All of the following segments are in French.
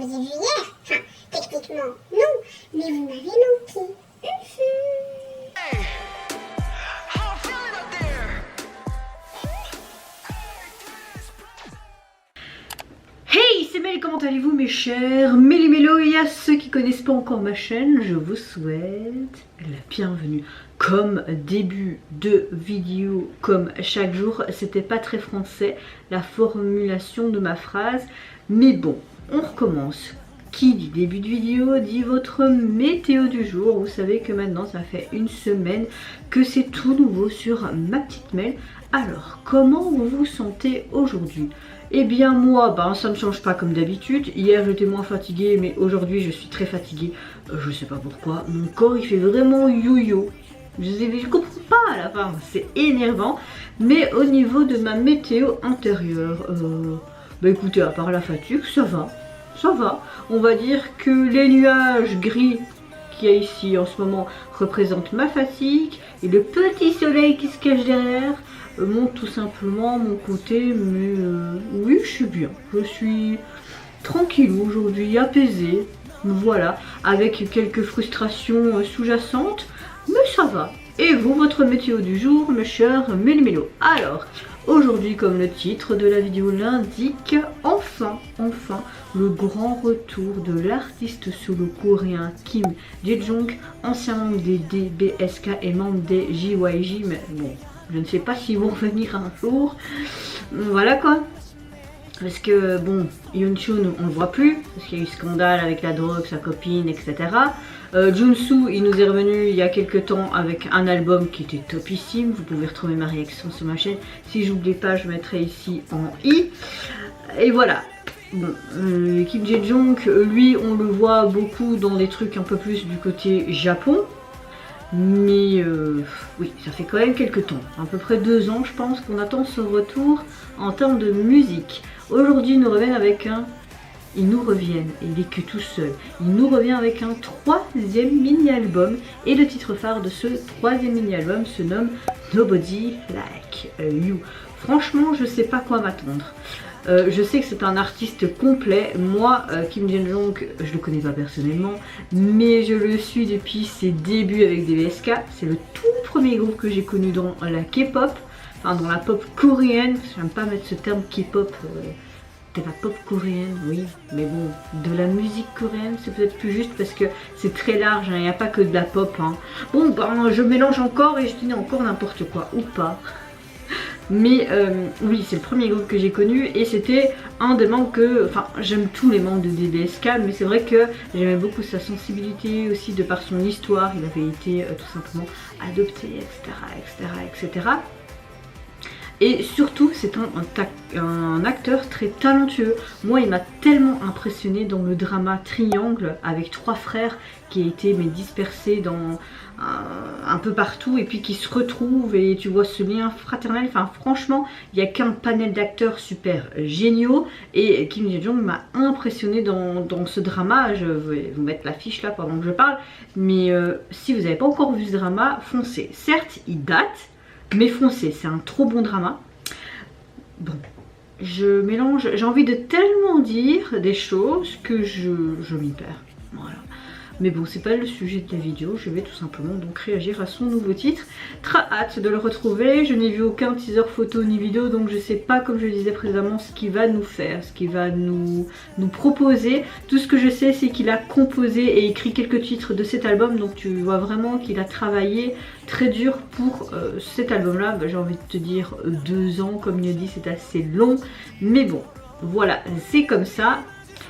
vous ai vu hier. Enfin, techniquement, non, mais vous m'avez manqué. Hey, c'est Mel, comment allez-vous mes chers Méli-Mélo? Et à ceux qui connaissent pas encore ma chaîne, je vous souhaite la bienvenue. Comme début de vidéo, comme chaque jour, c'était pas très français la formulation de ma phrase, mais bon, on recommence. Qui dit début de vidéo dit votre météo du jour. Vous savez que maintenant ça fait une semaine que c'est tout nouveau sur ma petite Mel. Alors, comment vous vous sentez aujourd'hui? Eh bien moi, ça ne change pas comme d'habitude. Hier j'étais moins fatiguée, mais aujourd'hui je suis très fatiguée. Je sais pas pourquoi, mon corps il fait vraiment yo-yo. Je comprends pas à la fin, c'est énervant. Mais au niveau de ma météo intérieure, écoutez, à part la fatigue, ça va. Ça va. On va dire que les nuages gris qu'il y a ici en ce moment représentent ma fatigue. Et le petit soleil qui se cache derrière montre tout simplement mon côté. Mais oui, je suis bien. Je suis tranquille aujourd'hui, apaisée. Voilà, avec quelques frustrations sous-jacentes. Mais ça va. Et vous, votre météo du jour, mes chers Méli-Mélo? Alors, aujourd'hui, comme le titre de la vidéo l'indique, enfin, le grand retour de l'artiste solo coréen Kim Jae-jong, ancien membre des DBSK et membre des JYJ, mais bon, je ne sais pas s'ils vont revenir un jour. Voilà quoi. Parce que bon, Yeonchun on le voit plus, parce qu'il y a eu scandale avec la drogue, sa copine, etc. Junsu il nous est revenu il y a quelques temps avec un album qui était topissime. Vous pouvez retrouver ma réaction sur ma chaîne. Si j'oublie pas, je mettrai ici en i. Et voilà. Bon, Kim Jae-jong, lui on le voit beaucoup dans des trucs un peu plus du côté Japon. Mais oui, ça fait quand même quelques temps, à peu près 2 ans je pense qu'on attend ce retour en termes de musique. Aujourd'hui il nous revient avec un... il est que tout seul. Il nous revient avec un 3e mini-album. Et le titre phare de ce 3e mini-album se nomme Nobody Like You. Franchement, je sais pas quoi m'attendre. Je sais que c'est un artiste complet. Moi, Kim Jae-jong, je le connais pas personnellement, mais je le suis depuis ses débuts avec DBSK. C'est le tout premier groupe que j'ai connu dans la K-pop, enfin dans la pop coréenne. J'aime pas mettre ce terme K-pop. De la pop coréenne, oui, mais bon, de la musique coréenne, c'est peut-être plus juste parce que c'est très large, il n'y a pas que de la pop. Bon, je mélange encore et je dis encore n'importe quoi, ou pas. Mais oui, c'est le premier groupe que j'ai connu et c'était un des membres que... Enfin, j'aime tous les membres de DBSK, mais c'est vrai que j'aimais beaucoup sa sensibilité aussi de par son histoire. Il avait été tout simplement adopté, etc. Et surtout, c'est un acteur très talentueux. Moi, il m'a tellement impressionné dans le drama Triangle avec 3 frères qui a été dispersés dans un peu partout et puis qui se retrouvent et tu vois ce lien fraternel. Enfin, franchement, il n'y a qu'un panel d'acteurs super géniaux et Kim Jae-jong m'a impressionné dans ce drama. Je vais vous mettre l'affiche là pendant que je parle. Mais si vous n'avez pas encore vu ce drama, foncez. Certes, il date. Mais foncez, c'est un trop bon drama. Bon, je mélange, j'ai envie de tellement dire des choses que je m'y perds. Voilà. Mais bon, c'est pas le sujet de la vidéo, je vais tout simplement donc réagir à son nouveau titre. Très hâte de le retrouver, je n'ai vu aucun teaser photo ni vidéo, donc je sais pas, comme je le disais précédemment, ce qu'il va nous faire, ce qu'il va nous proposer. Tout ce que je sais, c'est qu'il a composé et écrit quelques titres de cet album, donc tu vois vraiment qu'il a travaillé très dur pour cet album-là. J'ai envie de te dire 2 ans, comme il dit, c'est assez long, mais bon, voilà, c'est comme ça.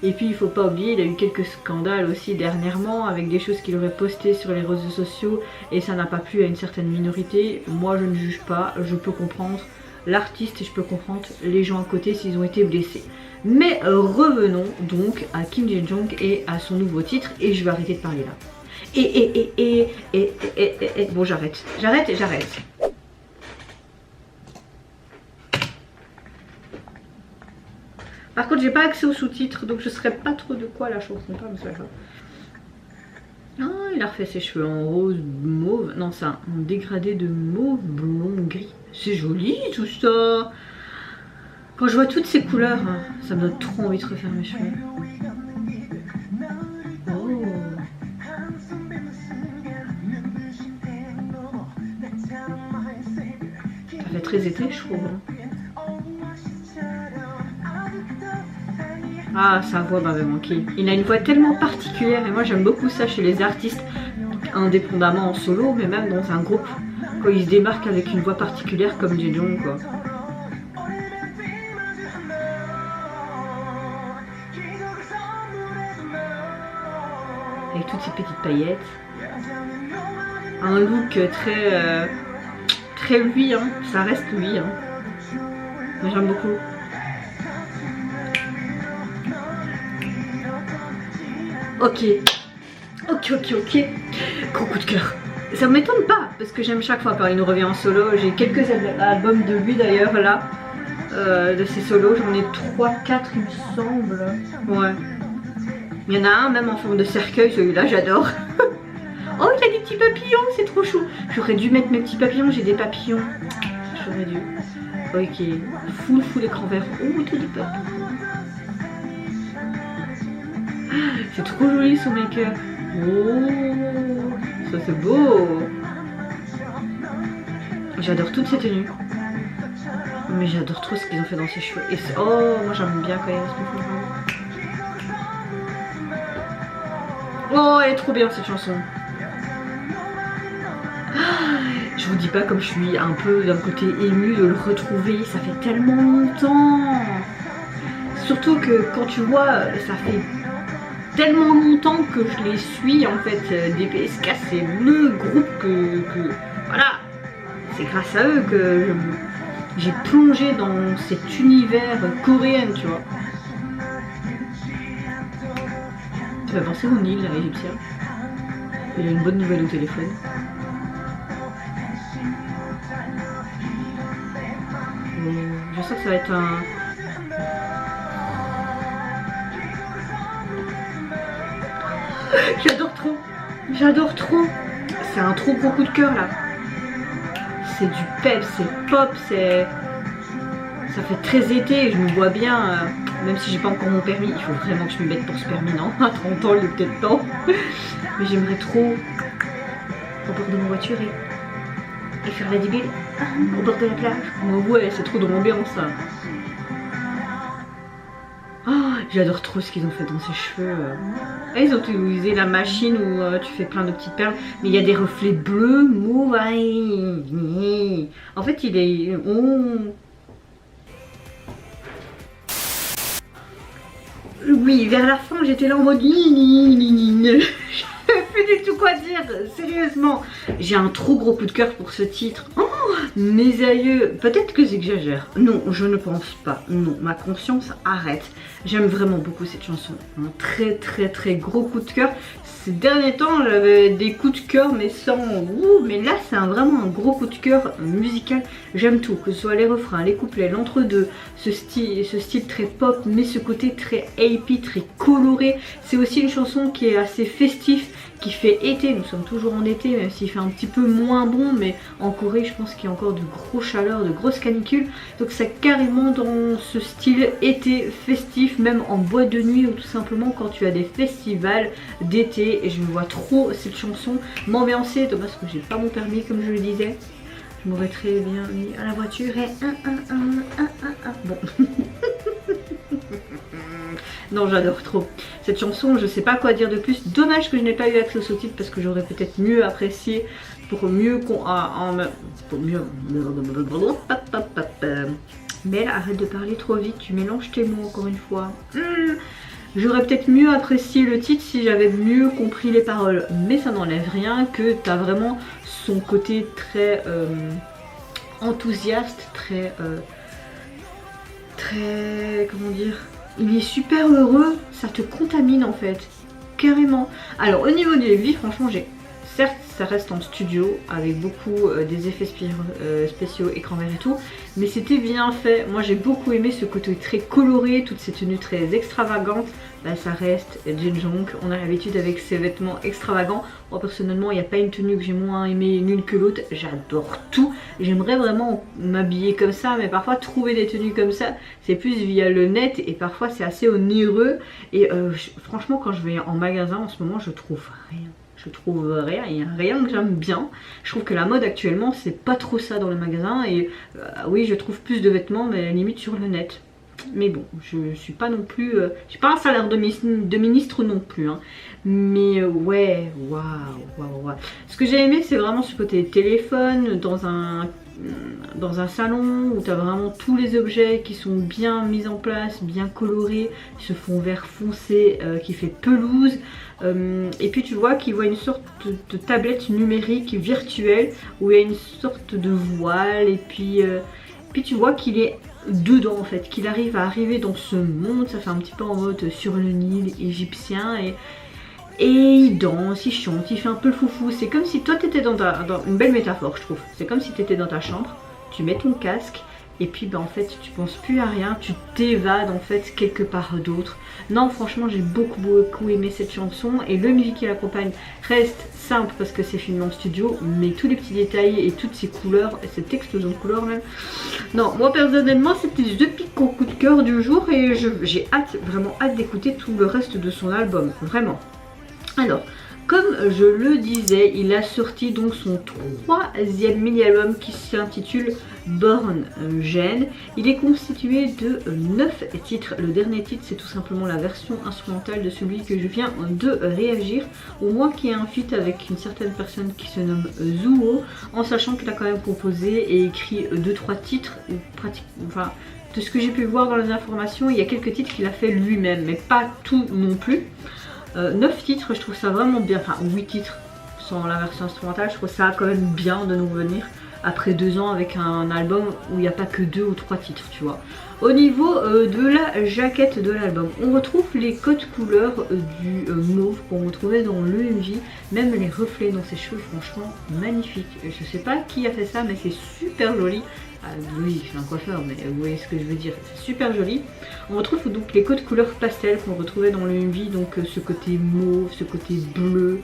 Et puis il faut pas oublier, il a eu quelques scandales aussi dernièrement avec des choses qu'il aurait postées sur les réseaux sociaux et ça n'a pas plu à une certaine minorité. Moi je ne juge pas, je peux comprendre l'artiste et je peux comprendre les gens à côté s'ils ont été blessés. Mais revenons donc à Kim Jae-jong et à son nouveau titre et je vais arrêter de parler là. Bon, j'arrête. Par contre, j'ai pas accès aux sous-titres, donc je saurais pas trop de quoi la chanson parle, mais c'est pas grave. Ah, il a refait ses cheveux en rose, mauve. Non, c'est un dégradé de mauve, blond, gris. C'est joli tout ça. Quand je vois toutes ces couleurs, ça me donne trop envie de refaire mes cheveux. fait très été, je trouve. Ah, sa voix m'avait manqué. Il a une voix tellement particulière et moi j'aime beaucoup ça chez les artistes, indépendamment en solo, mais même dans un groupe, quand ils se démarquent avec une voix particulière comme Jejong, quoi. Avec toutes ces petites paillettes. Un look très lui, hein. Ça reste lui, hein. Mais j'aime beaucoup. Ok. Gros coup de cœur. Ça m'étonne pas, parce que j'aime chaque fois quand il nous revient en solo. J'ai quelques albums de lui d'ailleurs là. De ses solos, j'en ai 3-4 il me semble. Ouais. Il y en a un même en forme de cercueil, celui-là j'adore. Oh, il a des petits papillons, c'est trop chou. J'aurais dû mettre mes petits papillons, j'ai des papillons. J'aurais dû. Ok, full écran vert. Oh, tout des papillons. C'est trop joli son make-up. Oh, ça c'est beau. J'adore toutes ces tenues. Mais j'adore trop ce qu'ils ont fait dans ses cheveux. Et oh, moi j'aime bien quand il reste plus fort. Oh, elle est trop bien cette chanson. Je vous dis pas comme je suis un peu d'un côté émue de le retrouver. Ça fait tellement longtemps. Surtout que quand tu vois, ça fait tellement longtemps que je les suis en fait. DPSK, c'est le groupe que voilà. C'est grâce à eux que j'ai plongé dans cet univers coréen, tu vois. Tu vas penser au Nil, l'égyptien. Il a une bonne nouvelle au téléphone. Je sens que ça va être un... J'adore trop. C'est un trop gros coup de cœur là. C'est du pep, c'est pop, c'est... Ça fait très été, je me vois bien, même si j'ai pas encore mon permis. Il faut vraiment que je me mette pour ce permis, non? À 30 ans, il est peut-être temps. Mais j'aimerais trop au bord de ma voiture et faire la débile au bord de la plage. Oh ouais, c'est trop de l'ambiance ça. Oh, j'adore trop ce qu'ils ont fait dans ses cheveux. Ils ont utilisé la machine où tu fais plein de petites perles, mais il y a des reflets bleus, mauves. En fait, il est... Oh. Oui, vers la fin, j'étais là en mode... Je sais plus du tout quoi dire, sérieusement. J'ai un trop gros coup de cœur pour ce titre. Oh, mes aïeux, peut-être que j'exagère. Non, je ne pense pas. Non, ma conscience arrête. J'aime vraiment beaucoup cette chanson. Un très gros coup de cœur. Ces derniers temps, j'avais des coups de cœur, mais sans... Ouh, mais là, c'est vraiment un gros coup de cœur musical. J'aime tout, que ce soit les refrains, les couplets, l'entre-deux, ce style très pop, mais ce côté très happy, très coloré. C'est aussi une chanson qui est assez festif, qui fait été. Nous sommes toujours en été, même s'il fait un petit peu moins bon, mais en Corée, je pense qu'il y a encore de grosses chaleurs, de grosses canicules. Donc c'est carrément dans ce style été festif, même en boîte de nuit ou tout simplement quand tu as des festivals d'été. Et je me vois trop cette chanson m'ambiancer. Dommage que j'ai pas mon permis comme je le disais. Je m'aurais très bien mis à la voiture et bon. Non, j'adore trop cette chanson, je sais pas quoi dire de plus. Dommage que je n'ai pas eu accès au sous-titre parce que j'aurais peut-être mieux apprécié pour mieux Mais là, arrête de parler trop vite, tu mélanges tes mots encore une fois. J'aurais peut-être mieux apprécié le titre si j'avais mieux compris les paroles. Mais ça n'enlève rien que t'as vraiment son côté très enthousiaste, très... comment dire, il est super heureux, ça te contamine en fait, carrément. Alors au niveau du MV, franchement certes ça reste en studio avec beaucoup des effets spéciaux, écran vert et tout, mais c'était bien fait. Moi j'ai beaucoup aimé ce côté très coloré, toutes ces tenues très extravagantes. Bah, ça reste Jejong, on a l'habitude avec ses vêtements extravagants. Moi personnellement il n'y a pas une tenue que j'ai moins aimée l'une que l'autre, j'adore tout. J'aimerais vraiment m'habiller comme ça, mais parfois trouver des tenues comme ça c'est plus via le net et parfois c'est assez onéreux. Et franchement quand je vais en magasin en ce moment je trouve rien. Je trouve rien, il n'y a rien que j'aime bien. Je trouve que la mode actuellement, c'est pas trop ça dans les magasins. Et oui, je trouve plus de vêtements, mais limite sur le net. Mais bon, je suis pas non plus... j'ai pas un salaire de ministre non plus. Hein. Mais ouais, waouh. Ce que j'ai aimé, c'est vraiment ce côté téléphone dans un salon où tu as vraiment tous les objets qui sont bien mis en place, bien colorés, ce fond vert foncé qui fait pelouse. Et puis tu vois qu'il voit une sorte de tablette numérique virtuelle où il y a une sorte de voile. Et puis tu vois qu'il est dedans en fait, qu'il arrive à arriver dans ce monde. Ça fait un petit peu en mode sur le Nil égyptien. Et il danse, il chante, il fait un peu le foufou. C'est comme si toi t'étais dans une belle métaphore, je trouve. C'est comme si t'étais dans ta chambre, tu mets ton casque et puis en fait tu penses plus à rien, tu t'évades en fait quelque part d'autre. Non, franchement j'ai beaucoup aimé cette chanson et le MV qui l'accompagne reste simple parce que c'est filmé en studio, mais tous les petits détails et toutes ces couleurs, et cette explosion de couleurs même. Non, moi personnellement c'était les 2 pics au coup de cœur du jour et j'ai vraiment hâte d'écouter tout le reste de son album, vraiment. Alors, comme je le disais, il a sorti donc son 3e mini-album qui s'intitule Born Gen. Il est constitué de 9 titres. Le dernier titre, c'est tout simplement la version instrumentale de celui que je viens de réagir, au moins qui est un feat avec une certaine personne qui se nomme Zuo, en sachant qu'il a quand même composé et écrit 2-3 titres, enfin, de ce que j'ai pu voir dans les informations, il y a quelques titres qu'il a fait lui-même, mais pas tout non plus. 9 titres, je trouve ça vraiment bien, enfin 8 titres sans la version instrumentale, je trouve ça quand même bien de nous revenir après 2 ans avec un album où il n'y a pas que 2 ou 3 titres, tu vois. Au niveau de la jaquette de l'album, on retrouve les codes couleurs du mauve qu'on retrouvait dans le MV, même les reflets dans ses cheveux, franchement magnifique. Je sais pas qui a fait ça, mais c'est super joli. Ah, oui, c'est un coiffeur, mais vous voyez ce que je veux dire, c'est super joli. On retrouve donc les codes couleurs pastel qu'on retrouvait dans le MV, donc ce côté mauve, ce côté bleu,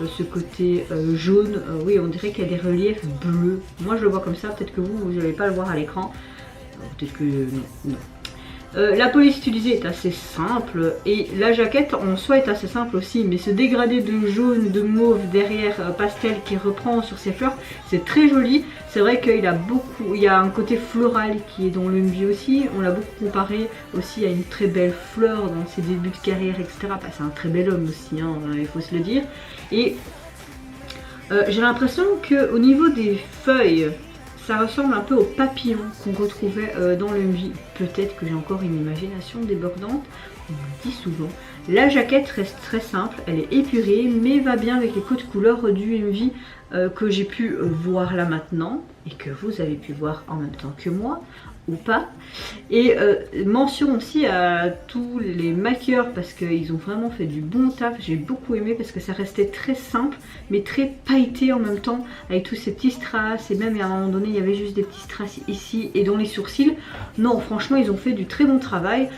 ce côté jaune. Oui, on dirait qu'il y a des reliefs bleus. Moi je le vois comme ça, peut-être que vous n'allez pas le voir à l'écran. Peut-être que non. La police utilisée est assez simple et la jaquette en soi est assez simple aussi, mais ce dégradé de jaune, de mauve derrière pastel qui reprend sur ses fleurs, c'est très joli. C'est vrai qu'il y a un côté floral qui est dans le MV aussi. On l'a beaucoup comparé aussi à une très belle fleur dans ses débuts de carrière, etc. Bah, c'est un très bel homme aussi, hein, il faut se le dire. Et j'ai l'impression qu'au niveau des feuilles, ça ressemble un peu aux papillons qu'on retrouvait dans le MV. Peut-être que j'ai encore une imagination débordante, on le dit souvent. La jaquette reste très simple, elle est épurée, mais va bien avec les codes couleurs du MV que j'ai pu voir là maintenant, et que vous avez pu voir en même temps que moi, ou pas. Et mention aussi à tous les maquilleurs parce qu'ils ont vraiment fait du bon taf. J'ai beaucoup aimé parce que ça restait très simple mais très pailleté en même temps, avec tous ces petits strass, et même à un moment donné il y avait juste des petits strass ici et dans les sourcils. Non, franchement ils ont fait du très bon travail.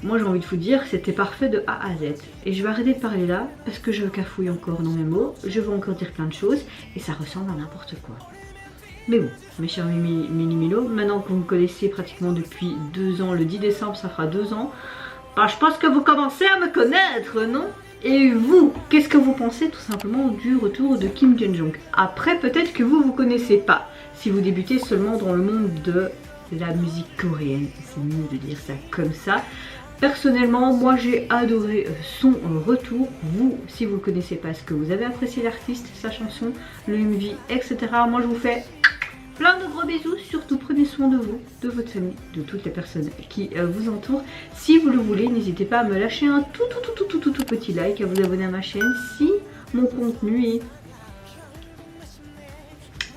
Moi j'ai envie de vous dire, c'était parfait de A à Z. Et je vais arrêter de parler là parce que je cafouille encore dans mes mots, je vais encore dire plein de choses et ça ressemble à n'importe quoi. Mais bon, mes chers mini-milos, maintenant que vous me connaissez pratiquement depuis 2 ans, le 10 décembre ça fera 2 ans, bah, je pense que vous commencez à me connaître, non? Et vous, qu'est-ce que vous pensez tout simplement du retour de Kim Jong? Après, peut-être que vous connaissez pas, si vous débutez seulement dans le monde de la musique coréenne, c'est mieux de dire ça comme ça. Personnellement, moi j'ai adoré son retour. Vous, si vous ne connaissez pas, est-ce que vous avez apprécié l'artiste, sa chanson, le MV, etc. Moi je vous fais plein de gros bisous, surtout prenez soin de vous, de votre famille, de toutes les personnes qui vous entourent. Si vous le voulez, n'hésitez pas à me lâcher un tout petit like, à vous abonner à ma chaîne si mon contenu et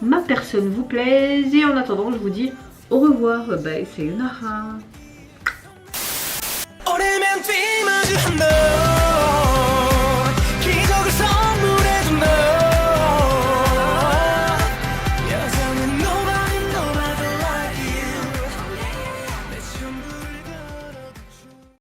ma personne vous plaisent. Et en attendant, je vous dis au revoir, bye, sayonara.